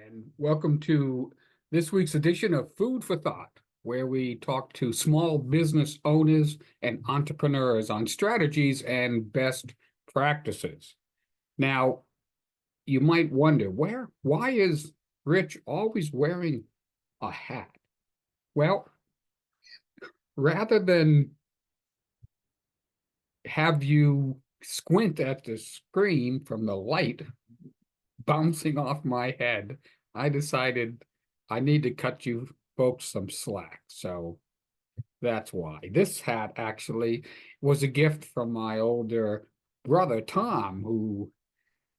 And welcome to this week's edition of Food for Thought, where we talk to small business owners and entrepreneurs on strategies and best practices. Now, you might wonder, why is Rich always wearing a hat? Well, rather than have you squint at the screen from the light bouncing off my head, I decided I need to cut you folks some slack. So that's why. This hat actually was a gift from my older brother, Tom, who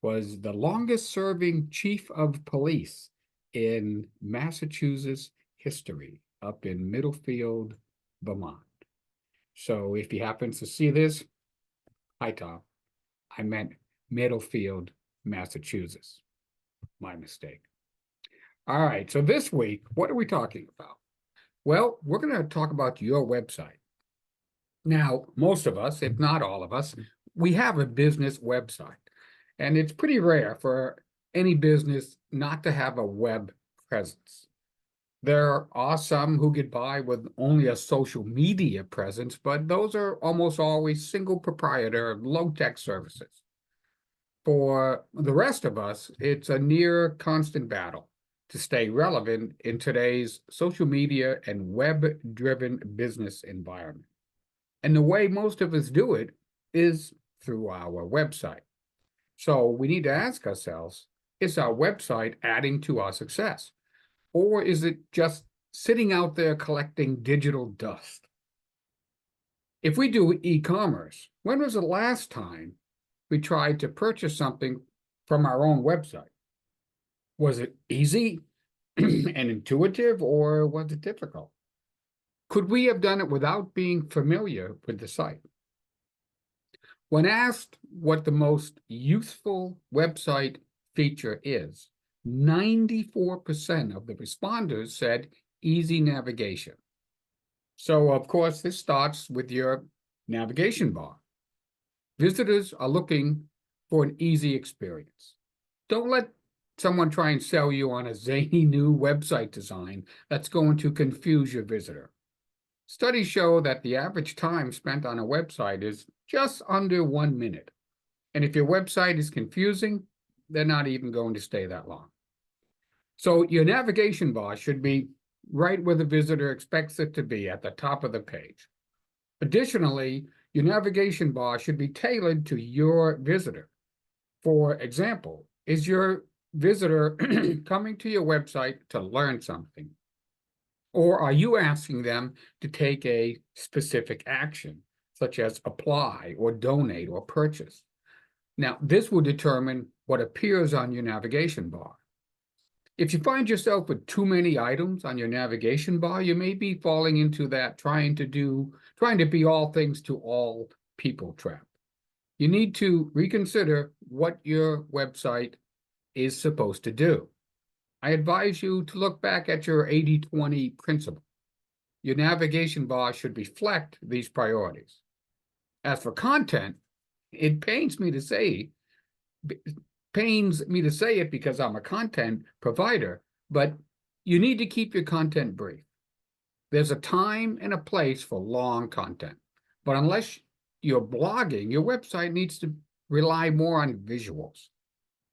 was the longest serving chief of police in Massachusetts history up in Middlefield, Vermont. So if he happens to see this, hi, Tom. I meant Middlefield, Massachusetts. My mistake. All right, so this week, what are we talking about? Well, we're going to talk about your website. Now, most of us, if not all of us, we have a business website, and it's pretty rare for any business not to have a web presence. There are some who get by with only a social media presence, but those are almost always single proprietor, low-tech services. For the rest of us, it's a near constant battle to stay relevant in today's social media and web-driven business environment. And the way most of us do it is through our website. So we need to ask ourselves, is our website adding to our success? Or is it just sitting out there collecting digital dust? If we do e-commerce, when was the last time we tried to purchase something from our own website? Was it easy and intuitive, or was it difficult? Could we have done it without being familiar with the site? When asked what the most useful website feature is, 94% of the responders said easy navigation. So, of course, this starts with your navigation bar. Visitors are looking for an easy experience. Don't let someone try and sell you on a zany new website design that's going to confuse your visitor. Studies show that the average time spent on a website is just under 1 minute. And if your website is confusing, they're not even going to stay that long. So your navigation bar should be right where the visitor expects it to be, at the top of the page. Additionally, your navigation bar should be tailored to your visitor. For example, is your visitor coming to your website to learn something? Or are you asking them to take a specific action, such as apply or donate or purchase? Now, this will determine what appears on your navigation bar. If you find yourself with too many items on your navigation bar, you may be falling into that trying to be all things to all people trap. You need to reconsider what your website is supposed to do. I advise you to look back at your 80-20 principle. Your navigation bar should reflect these priorities. As for content, it pains me to say it because I'm a content provider, but you need to keep your content brief. There's a time and a place for long content, but unless you're blogging, your website needs to rely more on visuals.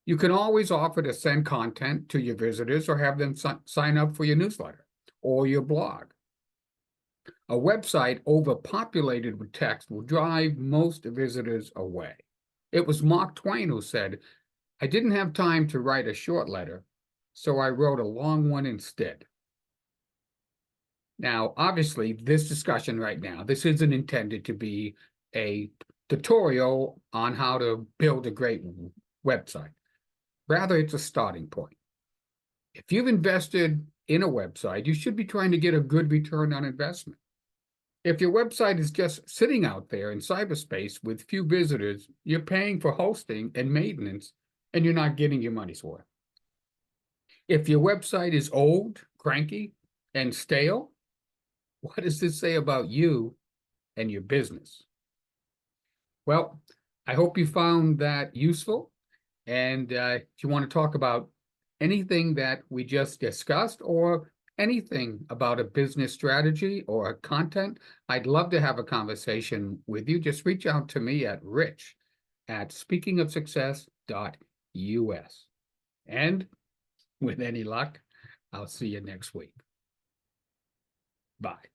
You can always offer to send content to your visitors or have them sign up for your newsletter or your blog. A website overpopulated with text will drive most visitors away. It was Mark Twain who said, "I didn't have time to write a short letter, so I wrote a long one instead." Now, obviously, this discussion right now, this isn't intended to be a tutorial on how to build a great website. Rather, it's a starting point. If you've invested in a website, you should be trying to get a good return on investment. If your website is just sitting out there in cyberspace with few visitors, you're paying for hosting and maintenance, and you're not getting your money's worth. If your website is old, cranky, and stale, what does this say about you and your business? Well, I hope you found that useful. And if you want to talk about anything that we just discussed or anything about a business strategy or content, I'd love to have a conversation with you. Just reach out to me at rich@speakingofsuccess.us. And with any luck, I'll see you next week. Bye.